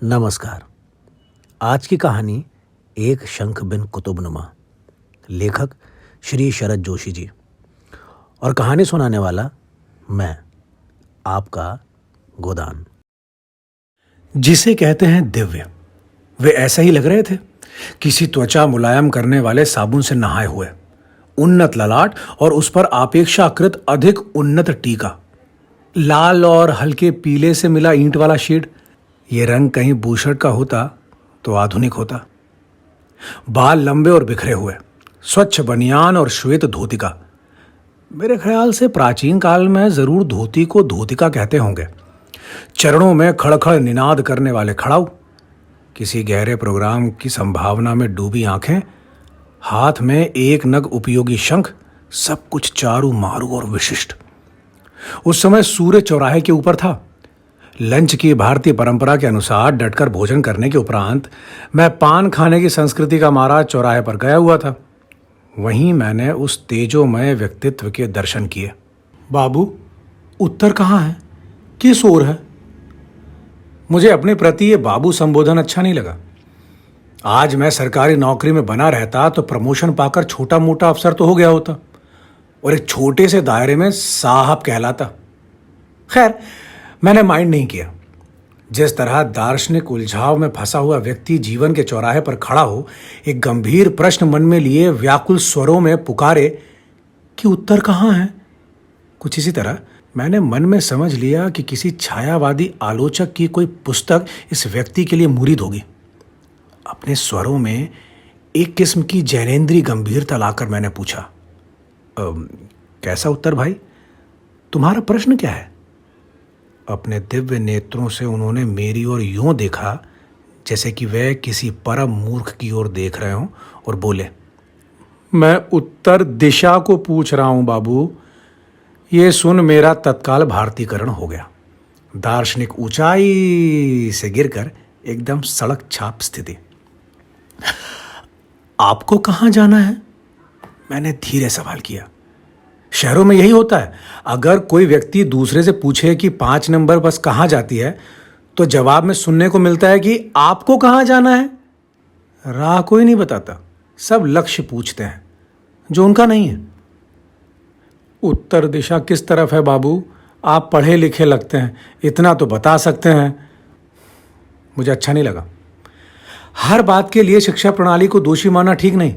नमस्कार। आज की कहानी एक शंख बिन कुतुबनुमा, लेखक श्री शरद जोशी जी, और कहानी सुनाने वाला मैं, आपका गोदान। जिसे कहते हैं दिव्य, वे ऐसे ही लग रहे थे, किसी त्वचा मुलायम करने वाले साबुन से नहाए हुए। उन्नत ललाट और उस पर अपेक्षाकृत अधिक उन्नत टीका, लाल और हल्के पीले से मिला ईंट वाला शेड। ये रंग कहीं बूशर्ट का होता तो आधुनिक होता। बाल लंबे और बिखरे हुए, स्वच्छ बनियान और श्वेत धोतिका। मेरे ख्याल से प्राचीन काल में जरूर धोती को धोतिका कहते होंगे। चरणों में खड़खड़ निनाद करने वाले खड़ाऊ, किसी गहरे प्रोग्राम की संभावना में डूबी आंखें, हाथ में एक नग उपयोगी शंख, सब कुछ चारू मारू और विशिष्ट। उस समय सूर्य चौराहे के ऊपर था। लंच की भारतीय परंपरा के अनुसार डटकर भोजन करने के उपरांत मैं पान खाने की संस्कृति का मारा चौराहे पर गया हुआ था। वहीं मैंने उस तेजोमय व्यक्तित्व के दर्शन किए। बाबू, उत्तर कहाँ है? किस ओर है? मुझे अपने प्रति ये बाबू संबोधन अच्छा नहीं लगा। आज मैं सरकारी नौकरी में बना रहता तो प्रमोशन पाकर छोटा मोटा अफसर तो हो गया होता और एक छोटे से दायरे में साहब कहलाता। खैर, मैंने माइंड नहीं किया। जिस तरह दार्शनिक उलझाव में फंसा हुआ व्यक्ति जीवन के चौराहे पर खड़ा हो, एक गंभीर प्रश्न मन में लिए व्याकुल स्वरों में पुकारे कि उत्तर कहाँ है, कुछ इसी तरह मैंने मन में समझ लिया कि किसी छायावादी आलोचक की कोई पुस्तक इस व्यक्ति के लिए मुरीद होगी। अपने स्वरों में एक किस्म की जैनेन्द्रीय गंभीरता लाकर मैंने पूछा, कैसा उत्तर भाई? तुम्हारा प्रश्न क्या है? अपने दिव्य नेत्रों से उन्होंने मेरी ओर यूं देखा जैसे कि वह किसी परम मूर्ख की ओर देख रहे हों, और बोले, मैं उत्तर दिशा को पूछ रहा हूं बाबू। ये सुन मेरा तत्काल भारतीकरण हो गया। दार्शनिक ऊंचाई से गिरकर एकदम सड़क छाप स्थिति। आपको कहां जाना है? मैंने धीरे सवाल किया। शहरों में यही होता है। अगर कोई व्यक्ति दूसरे से पूछे कि 5 नंबर बस कहाँ जाती है, तो जवाब में सुनने को मिलता है कि आपको कहाँ जाना है। राह कोई नहीं बताता, सब लक्ष्य पूछते हैं जो उनका नहीं है। उत्तर दिशा किस तरफ है बाबू? आप पढ़े लिखे लगते हैं, इतना तो बता सकते हैं। मुझे अच्छा नहीं लगा। हर बात के लिए शिक्षा प्रणाली को दोषी मानना ठीक नहीं।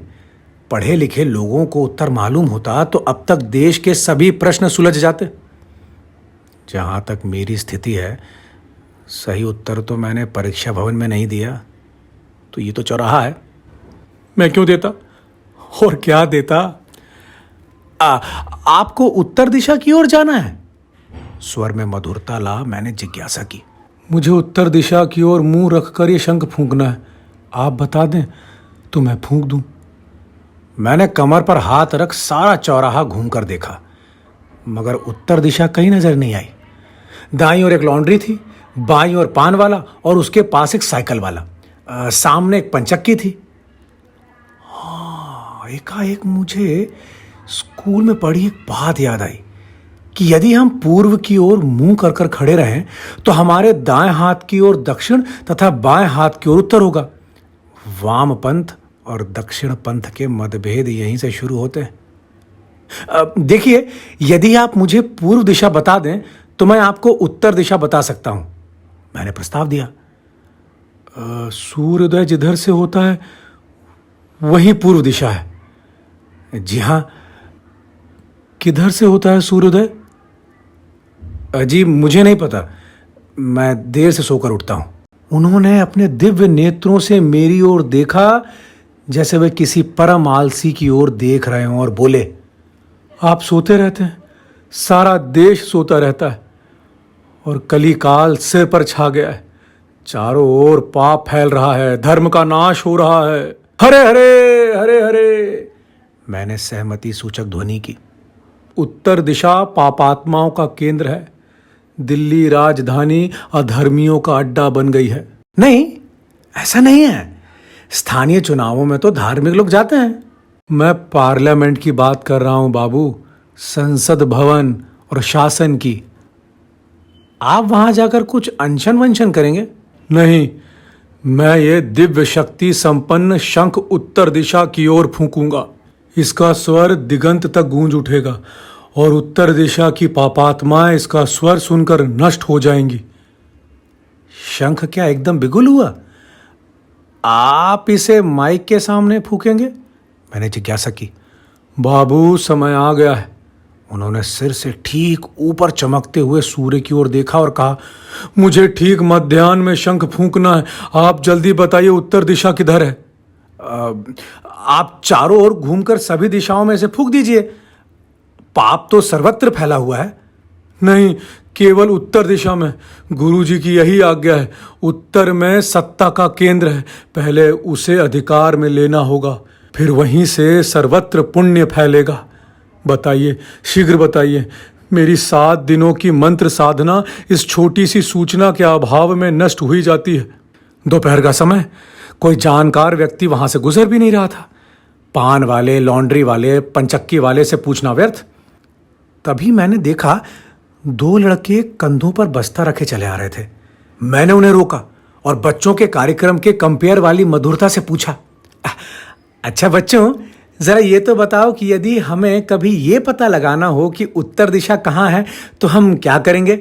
पढ़े लिखे लोगों को उत्तर मालूम होता तो अब तक देश के सभी प्रश्न सुलझ जाते। जहां तक मेरी स्थिति है, सही उत्तर तो मैंने परीक्षा भवन में नहीं दिया, तो ये तो चौराहा है। मैं क्यों देता और क्या देता? आपको उत्तर दिशा की ओर जाना है? स्वर में मधुरता ला मैंने जिज्ञासा की। मुझे उत्तर दिशा की ओर मुंह रखकर ये शंख फूंकना है। आप बता दें तो मैं फूंक दूं। मैंने कमर पर हाथ रख सारा चौराहा घूमकर देखा, मगर उत्तर दिशा कहीं नजर नहीं आई। दाईं ओर एक लॉन्ड्री थी, बाईं ओर पान वाला और उसके पास एक साइकिल वाला, सामने एक पंचक्की थी। हाँ, एकाएक मुझे स्कूल में पढ़ी एक बात याद आई कि यदि हम पूर्व की ओर मुंह कर कर खड़े रहें तो हमारे दाएं हाथ की ओर दक्षिण तथा बाएं हाथ की ओर उत्तर होगा। वाम पंथ और दक्षिण पंथ के मतभेद यहीं से शुरू होते हैं। देखिए, यदि आप मुझे पूर्व दिशा बता दें तो मैं आपको उत्तर दिशा बता सकता हूं, मैंने प्रस्ताव दिया। सूर्योदय जिधर से होता है वही पूर्व दिशा है। जी हां, किधर से होता है सूर्योदय? जी मुझे नहीं पता, मैं देर से सोकर उठता हूं। उन्होंने अपने दिव्य नेत्रों से मेरी ओर देखा जैसे वे किसी परम आलसी की ओर देख रहे हों, और बोले, आप सोते रहते हैं, सारा देश सोता रहता है और कलिकाल सिर पर छा गया है। चारों ओर पाप फैल रहा है, धर्म का नाश हो रहा है। हरे हरे हरे हरे, मैंने सहमति सूचक ध्वनि की। उत्तर दिशा पापात्माओं का केंद्र है। दिल्ली राजधानी अधर्मियों का अड्डा बन गई है। नहीं, ऐसा नहीं है। स्थानीय चुनावों में तो धार्मिक लोग जाते हैं। मैं पार्लियामेंट की बात कर रहा हूं बाबू, संसद भवन और शासन की। आप वहां जाकर कुछ अनशन वंशन करेंगे? नहीं, मैं ये दिव्य शक्ति संपन्न शंख उत्तर दिशा की ओर फूंकूंगा। इसका स्वर दिगंत तक गूंज उठेगा और उत्तर दिशा की पापात्माएं इसका स्वर सुनकर नष्ट हो जाएंगी। शंख क्या एकदम बिगुल हुआ? आप इसे माइक के सामने फूकेंगे? मैंने जिज्ञासा की। बाबू, समय आ गया है। उन्होंने सिर से ठीक ऊपर चमकते हुए सूर्य की ओर देखा और कहा, मुझे ठीक मध्याह्न में शंख फूंकना है। आप जल्दी बताइए उत्तर दिशा किधर है? आप चारों ओर घूमकर सभी दिशाओं में से फूंक दीजिए। पाप तो सर्वत्र फैला हुआ है। नहीं, केवल उत्तर दिशा में। गुरुजी की यही आज्ञा है। उत्तर में सत्ता का केंद्र है। पहले उसे अधिकार में लेना होगा, फिर वहीं से सर्वत्र पुण्य फैलेगा। बताइए, शीघ्र बताइए। मेरी 7 दिनों की मंत्र साधना इस छोटी सी सूचना के अभाव में नष्ट हुई जाती है। दोपहर का समय, कोई जानकार व्यक्ति वहां से गुजर भी नहीं रहा था। पान वाले, लॉन्ड्री वाले, पंचक्की वाले से पूछना व्यर्थ। तभी मैंने देखा 2 लड़के कंधों पर बस्ता रखे चले आ रहे थे। मैंने उन्हें रोका और बच्चों के कार्यक्रम के कंपेयर वाली मधुरता से पूछा, अच्छा बच्चों, जरा ये तो बताओ कि यदि हमें कभी ये पता लगाना हो कि उत्तर दिशा कहाँ है तो हम क्या करेंगे?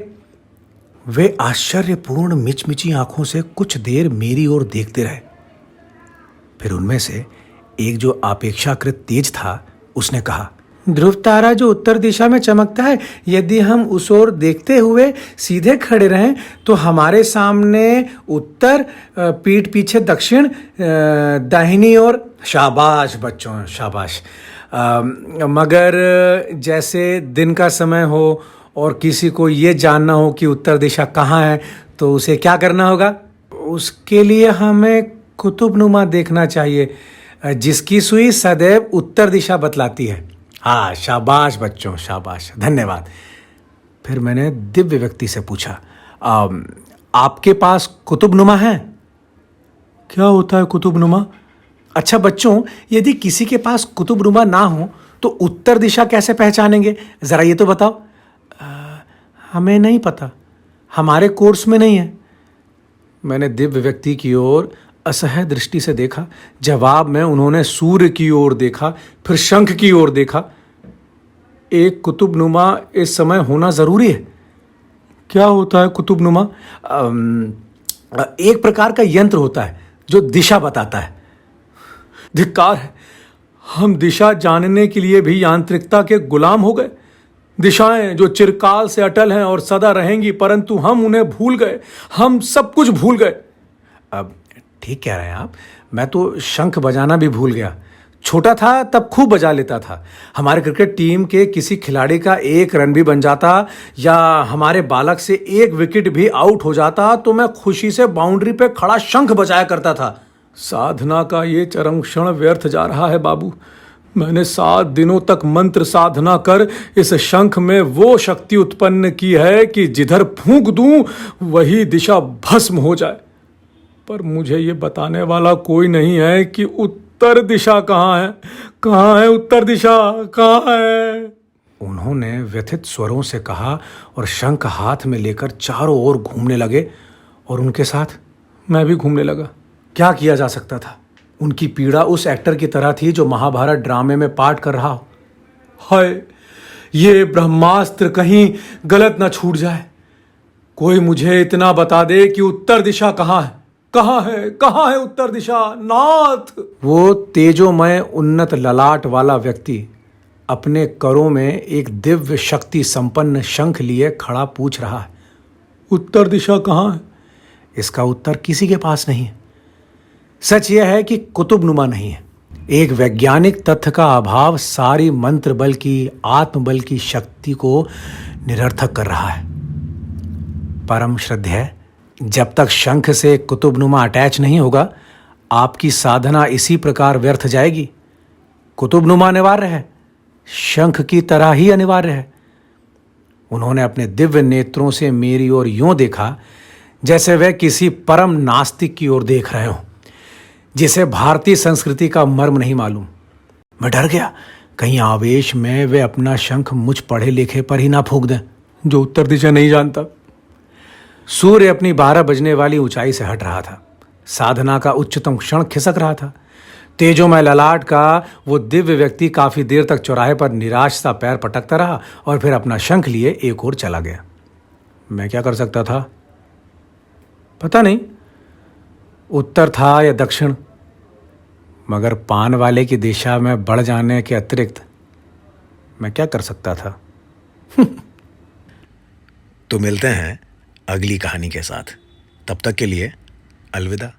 वे आश्चर्यपूर्ण मिचमिची आंखों से कुछ देर मेरी ओर देखते रहे। फिर उनमें से एक, जो अपेक्षाकृत तेज था, उसने कहा, ध्रुव तारा जो उत्तर दिशा में चमकता है, यदि हम उस ओर देखते हुए सीधे खड़े रहें तो हमारे सामने उत्तर, पीठ पीछे दक्षिण, दाहिनी ओर। शाबाश बच्चों, शाबाश। मगर जैसे दिन का समय हो और किसी को ये जानना हो कि उत्तर दिशा कहाँ है तो उसे क्या करना होगा? उसके लिए हमें कुतुबनुमा देखना चाहिए, जिसकी सुई सदैव उत्तर दिशा बतलाती है। हाँ, शाबाश बच्चों, शाबाश, धन्यवाद। फिर मैंने दिव्य व्यक्ति से पूछा, आपके पास कुतुबनुमा है? क्या होता है कुतुबनुमा? अच्छा बच्चों, यदि किसी के पास कुतुबनुमा ना हो तो उत्तर दिशा कैसे पहचानेंगे? जरा ये तो बताओ। हमें नहीं पता, हमारे कोर्स में नहीं है। मैंने दिव्य व्यक्ति की ओर असह्य दृष्टि से देखा। जवाब में उन्होंने सूर्य की ओर देखा, फिर शंख की ओर देखा। एक कुतुबनुमा इस समय होना जरूरी है। क्या होता है कुतुबनुमा? एक प्रकार का यंत्र होता है जो दिशा बताता है। धिक्कार है, हम दिशा जानने के लिए भी यांत्रिकता के गुलाम हो गए। दिशाएं जो चिरकाल से अटल हैं और सदा रहेंगी, परंतु हम उन्हें भूल गए। हम सब कुछ भूल गए। अब ठीक कह रहे हैं आप। मैं तो शंख बजाना भी भूल गया। छोटा था तब खूब बजा लेता था। हमारे क्रिकेट टीम के किसी खिलाड़ी का 1 रन भी बन जाता या हमारे बालक से 1 विकेट भी आउट हो जाता तो मैं खुशी से बाउंड्री पे खड़ा शंख बजाया करता था। साधना का ये चरम क्षण व्यर्थ जा रहा है बाबू। मैंने 7 दिनों तक मंत्र साधना कर इस शंख में वो शक्ति उत्पन्न की है कि जिधर फूंक दूं वही दिशा भस्म हो जाए। पर मुझे ये बताने वाला कोई नहीं है कि उत्तर दिशा कहाँ है। कहाँ है उत्तर दिशा, कहाँ है? उन्होंने व्यथित स्वरों से कहा और शंख हाथ में लेकर चारों ओर घूमने लगे और उनके साथ मैं भी घूमने लगा। क्या किया जा सकता था? उनकी पीड़ा उस एक्टर की तरह थी जो महाभारत ड्रामे में पाठ कर रहा हो। हाय, ये ब्रह्मास्त्र कहीं गलत ना छूट जाए। कोई मुझे इतना बता दे कि उत्तर दिशा कहाँ है। कहाँ है, कहाँ है उत्तर दिशा, नाथ? वो तेजोमय उन्नत ललाट वाला व्यक्ति अपने करों में एक दिव्य शक्ति संपन्न शंख लिए खड़ा पूछ रहा है, उत्तर दिशा कहाँ है? इसका उत्तर किसी के पास नहीं है। सच यह है कि कुतुबनुमा नहीं है। एक वैज्ञानिक तथ्य का अभाव सारी मंत्र बल की, आत्मबल की शक्ति को निरर्थक कर रहा है। परम श्रद्धेय, जब तक शंख से कुतुबनुमा अटैच नहीं होगा, आपकी साधना इसी प्रकार व्यर्थ जाएगी। कुतुबनुमा अनिवार्य है, शंख की तरह ही अनिवार्य है। उन्होंने अपने दिव्य नेत्रों से मेरी ओर यूं देखा जैसे वह किसी परम नास्तिक की ओर देख रहे हो, जिसे भारतीय संस्कृति का मर्म नहीं मालूम। मैं डर गया, कहीं आवेश में वे अपना शंख मुझ पढ़े लिखे पर ही ना फूंक दें जो उत्तर दिशा नहीं जानता। सूर्य अपनी 12 बजने वाली ऊंचाई से हट रहा था। साधना का उच्चतम क्षण खिसक रहा था। तेजोमय ललाट का वो दिव्य व्यक्ति काफी देर तक चौराहे पर निराश सा पैर पटकता रहा और फिर अपना शंख लिए एक ओर चला गया। मैं क्या कर सकता था? पता नहीं, उत्तर था या दक्षिण, मगर पान वाले की दिशा में बढ़ जाने के अतिरिक्त मैं क्या कर सकता था? तो मिलते हैं अगली कहानी के साथ। तब तक के लिए अलविदा।